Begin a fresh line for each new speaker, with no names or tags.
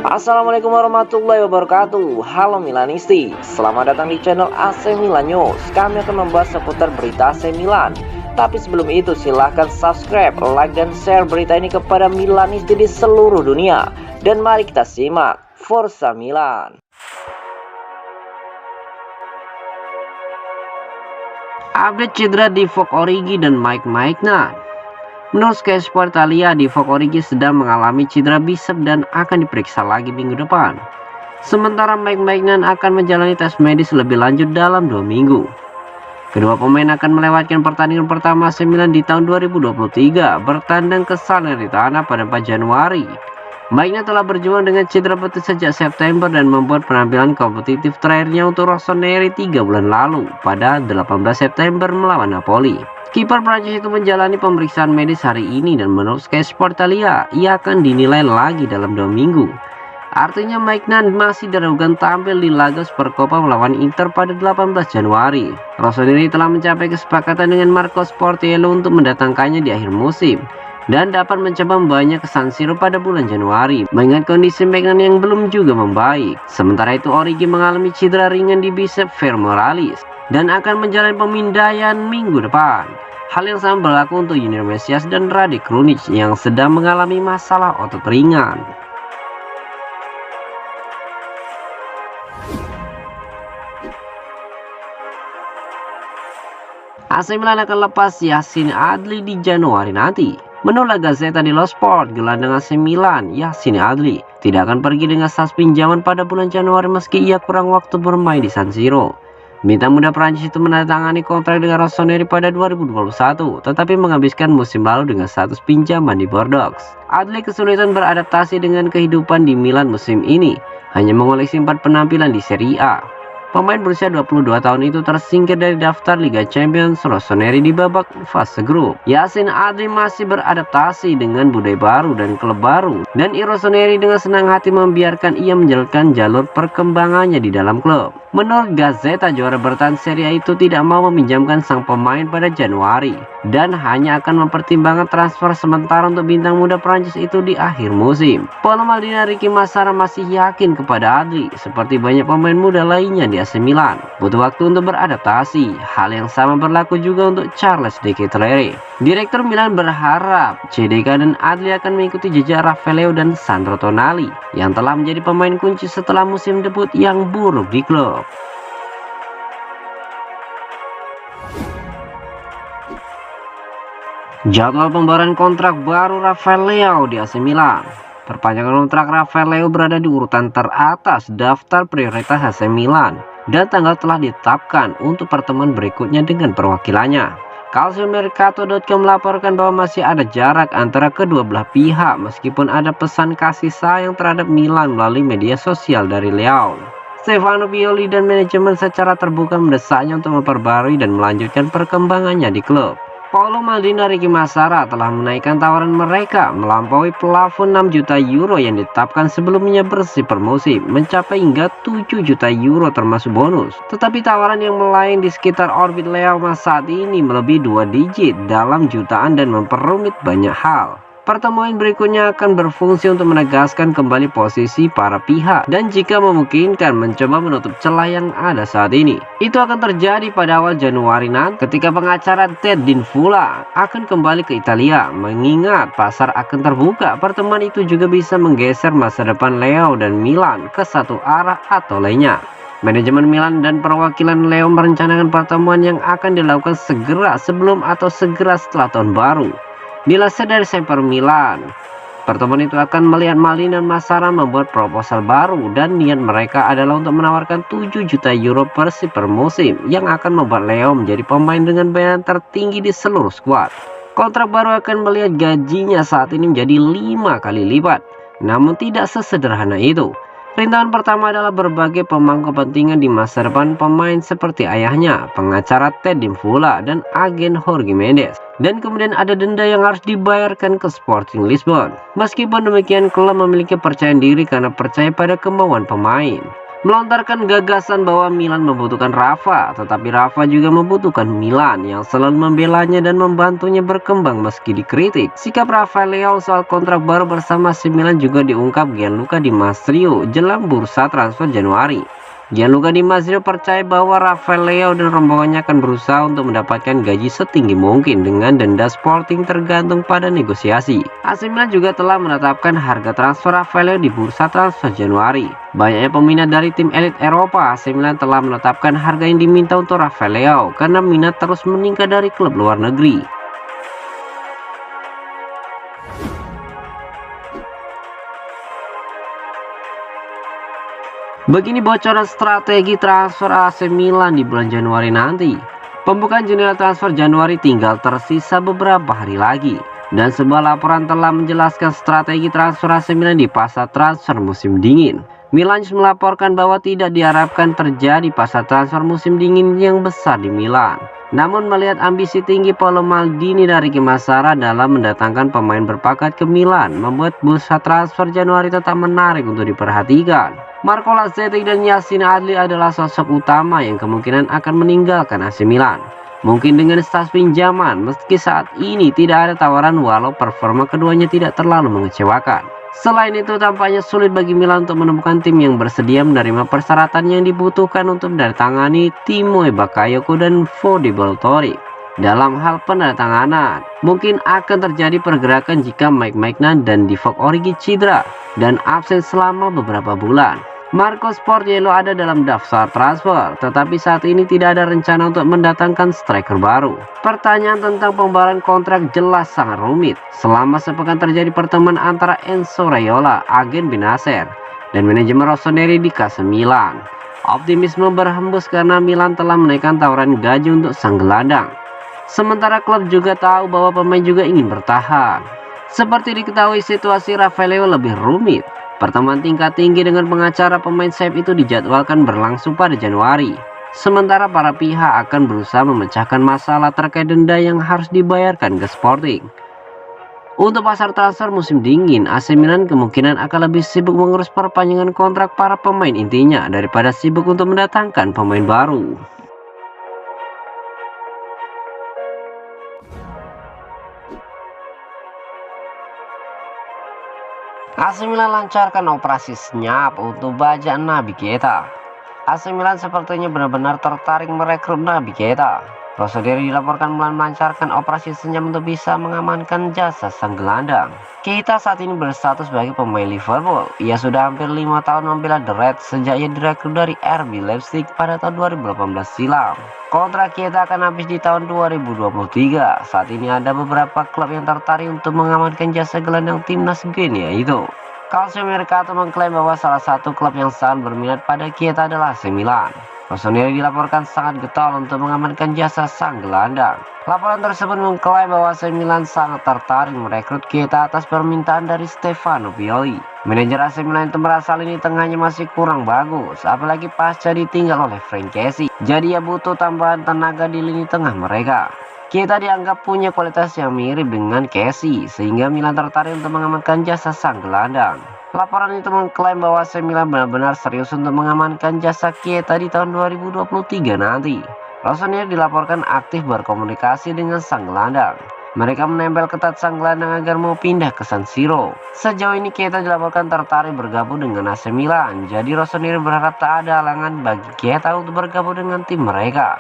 Assalamualaikum warahmatullahi wabarakatuh. Halo Milanisti, selamat datang di channel AC Milan News. Kami akan membahas seputar berita AC Milan. Tapi sebelum itu silahkan subscribe, like, dan share berita ini kepada Milanisti di seluruh dunia. Dan mari kita simak Forza Milan. Update cedera Divock Origi dan Mike Maignan. Menurut Sky Sport Italia, Divock Origi sedang mengalami cedera bicep dan akan diperiksa lagi minggu depan. Sementara Mike Maignan akan menjalani tes medis lebih lanjut dalam 2 minggu. Kedua pemain akan melewatkan pertandingan pertama AC Milan di tahun 2023 bertandang ke Salernitana pada 4 Januari. Maignan telah berjuang dengan cedera betis sejak September dan membuat penampilan kompetitif terakhirnya untuk Rossoneri 3 bulan lalu pada 18 September melawan Napoli. Kiper Prancis itu menjalani pemeriksaan medis hari ini dan menurut Sky Sport Italia, ia akan dinilai lagi dalam 2 minggu. Artinya Maignan masih diragukan tampil di laga Supercoppa melawan Inter pada 18 Januari. Rossoneri telah mencapai kesepakatan dengan Marco Sportiello untuk mendatangkannya di akhir musim dan dapat mencoba membawanya ke San Siro pada bulan Januari mengingat kondisi Maignan yang belum juga membaik. Sementara itu Origi mengalami cedera ringan di bicep femoralis dan akan menjalani pemindaian minggu depan. Hal yang sama berlaku untuk Junior Mesias dan Rade Krunic yang sedang mengalami masalah otot ringan. AC Milan akan lepas Yacine Adli di Januari nanti. Menurut La Gazzetta dello Sport, gelandang AC Milan, Yacine Adli tidak akan pergi dengan status pinjaman pada bulan Januari meski ia kurang waktu bermain di San Siro. Bintang muda Prancis itu menandatangani kontrak dengan Rossoneri pada 2021, tetapi menghabiskan musim lalu dengan status pinjaman di Bordeaux. Adli kesulitan beradaptasi dengan kehidupan di Milan musim ini, hanya mengoleksi 4 penampilan di Serie A. Pemain berusia 22 tahun itu tersingkir dari daftar Liga Champions Rossoneri di babak fase grup. Yacine Adli masih beradaptasi dengan budaya baru dan klub baru, dan Rossoneri dengan senang hati membiarkan ia menjalankan jalur perkembangannya di dalam klub. Menurut Gazzetta, juara bertahan Serie A itu tidak mau meminjamkan sang pemain pada Januari dan hanya akan mempertimbangkan transfer sementara untuk bintang muda Prancis itu di akhir musim. Paolo Maldini dan Ricky Massara masih yakin kepada Adli seperti banyak pemain muda lainnya di AC Milan. Butuh waktu untuk beradaptasi. Hal yang sama berlaku juga untuk Charles De Ketelaere. Direktur Milan berharap CDK dan Adli akan mengikuti jejak Raffaello dan Sandro Tonali yang telah menjadi pemain kunci setelah musim debut yang buruk di klub. Jadwal pembayaran kontrak baru Rafael Leao di AC Milan. Perpanjangan kontrak Rafael Leao berada di urutan teratas daftar prioritas AC Milan dan tanggal telah ditetapkan untuk pertemuan berikutnya dengan perwakilannya. Calciomercato.com melaporkan bahwa masih ada jarak antara kedua belah pihak meskipun ada pesan kasih sayang terhadap Milan melalui media sosial dari Leao. Stefano Pioli dan manajemen secara terbuka mendesaknya untuk memperbarui dan melanjutkan perkembangannya di klub. Paolo Maldini dan Ricky Massara telah menaikkan tawaran mereka melampaui plafon 6 juta euro yang ditetapkan sebelumnya bersih per musim mencapai hingga 7 juta euro termasuk bonus. Tetapi tawaran yang melain di sekitar orbit Leao saat ini melebihi 2 digit dalam jutaan dan memperumit banyak hal. Pertemuan berikutnya akan berfungsi untuk menegaskan kembali posisi para pihak dan jika memungkinkan mencoba menutup celah yang ada saat ini. Itu akan terjadi pada awal Januari nanti ketika pengacara Ted Dinfula akan kembali ke Italia. Mengingat pasar akan terbuka, pertemuan itu juga bisa menggeser masa depan Leao dan Milan ke satu arah atau lainnya. Manajemen Milan dan perwakilan Leao merencanakan pertemuan yang akan dilakukan segera sebelum atau segera setelah tahun baru. Dilansir dari Semper Milan, pertemuan itu akan melihat Maldini dan Massara membuat proposal baru dan niat mereka adalah untuk menawarkan 7 juta euro per musim yang akan membuat Leo menjadi pemain dengan bayaran tertinggi di seluruh skuad. Kontrak baru akan melihat gajinya saat ini menjadi 5 kali lipat, namun tidak sesederhana itu. Rintangan pertama adalah berbagai pemangku kepentingan di masa depan pemain seperti ayahnya, pengacara Ted Dinfula, dan agen Jorge Mendes. Dan kemudian ada denda yang harus dibayarkan ke Sporting Lisbon. Meskipun demikian, klub memiliki percaya diri karena percaya pada kemauan pemain. melontarkan gagasan bahwa Milan membutuhkan Rafa, tetapi Rafa juga membutuhkan Milan yang selalu membelanya dan membantunya berkembang meski dikritik. Sikap Rafael Leao soal kontrak baru bersama AC Milan juga diungkap Gianluca Di Marzio jelang bursa transfer Januari. Gianluca Di Marzio percaya bahwa Rafael Leao dan rombongannya akan berusaha untuk mendapatkan gaji setinggi mungkin dengan denda Sporting tergantung pada negosiasi. AC Milan juga telah menetapkan harga transfer Rafael Leao di bursa transfer Januari. Banyaknya peminat dari tim elit Eropa, AC Milan telah menetapkan harga yang diminta untuk Rafael Leao karena minat terus meningkat dari klub luar negeri. Begini bocoran strategi transfer AC Milan di bulan Januari nanti. Pembukaan jendela transfer Januari tinggal tersisa beberapa hari lagi. Dan sebuah laporan telah menjelaskan strategi transfer AC Milan di pasar transfer musim dingin. Milan melaporkan bahwa tidak diharapkan terjadi pasar transfer musim dingin yang besar di Milan. Namun melihat ambisi tinggi Paolo Maldini dari Kimasara dalam mendatangkan pemain berpakat ke Milan, membuat bursa transfer Januari tetap menarik untuk diperhatikan. Marco Lazetti dan Yacine Adli adalah sosok utama yang kemungkinan akan meninggalkan AC Milan. Mungkin dengan status pinjaman, meski saat ini tidak ada tawaran walau performa keduanya tidak terlalu mengecewakan. Selain itu, tampaknya sulit bagi Milan untuk menemukan tim yang bersedia menerima persyaratan yang dibutuhkan untuk mendatangani Timo Bakayoko dan Fode Baltori. Dalam hal penandatanganan, mungkin akan terjadi pergerakan jika Mike Maignan dan Divock Origi cedera dan absen selama beberapa bulan. Marco Sportiello ada dalam daftar transfer, tetapi saat ini tidak ada rencana untuk mendatangkan striker baru. Pertanyaan tentang pembayaran kontrak jelas sangat rumit. Selama sepekan terjadi pertemuan antara Enzo Raiola, agen Benacer, dan manajemen Rossoneri di AC Milan. Optimisme berhembus karena Milan telah menaikkan tawaran gaji untuk sang gelandang. Sementara klub juga tahu bahwa pemain juga ingin bertahan. Seperti diketahui, situasi Rafael Leao lebih rumit. Pertemuan tingkat tinggi dengan pengacara pemain sayap itu dijadwalkan berlangsung pada Januari. Sementara para pihak akan berusaha memecahkan masalah terkait denda yang harus dibayarkan ke Sporting. Untuk pasar transfer musim dingin, AC Milan kemungkinan akan lebih sibuk mengurus perpanjangan kontrak para pemain intinya daripada sibuk untuk mendatangkan pemain baru. AC Milan lancarkan operasi senyap untuk bajak Naby Keita. AC Milan sepertinya benar-benar tertarik merekrut Naby Keita. Rossoneri dilaporkan melancarkan operasi senyap untuk bisa mengamankan jasa sang gelandang. Keita saat ini berstatus sebagai pemain Liverpool. Ia sudah hampir 5 tahun membela The Reds sejak ia direkrut dari RB Leipzig pada tahun 2018 silam. Kontrak Keita akan habis di tahun 2023. Saat ini ada beberapa klub yang tertarik untuk mengamankan jasa gelandang timnas Guinea itu. Calcio Mercato mengklaim bahwa salah satu klub yang sangat berminat pada Keita adalah AC Milan. Rossoneri dilaporkan sangat getol untuk mengamankan jasa sang gelandang. Laporan tersebut mengklaim bahwa AC Milan sangat tertarik merekrut Keita atas permintaan dari Stefano Pioli. Manajer AC Milan itu merasa lini tengahnya masih kurang bagus, apalagi pasca ditinggal oleh Frank Kessie. Jadi ia butuh tambahan tenaga di lini tengah mereka. Keita dianggap punya kualitas yang mirip dengan Kessie, sehingga Milan tertarik untuk mengamankan jasa sang gelandang. Laporan itu mengklaim bahwa AC Milan benar-benar serius untuk mengamankan jasa Keita di tahun 2023 nanti. Rossoneri dilaporkan aktif berkomunikasi dengan sang gelandang. Mereka menempel ketat sang gelandang agar mau pindah ke San Siro. Sejauh ini Keita dilaporkan tertarik bergabung dengan AC Milan. Jadi Rossoneri berharap tak ada halangan bagi Keita untuk bergabung dengan tim mereka.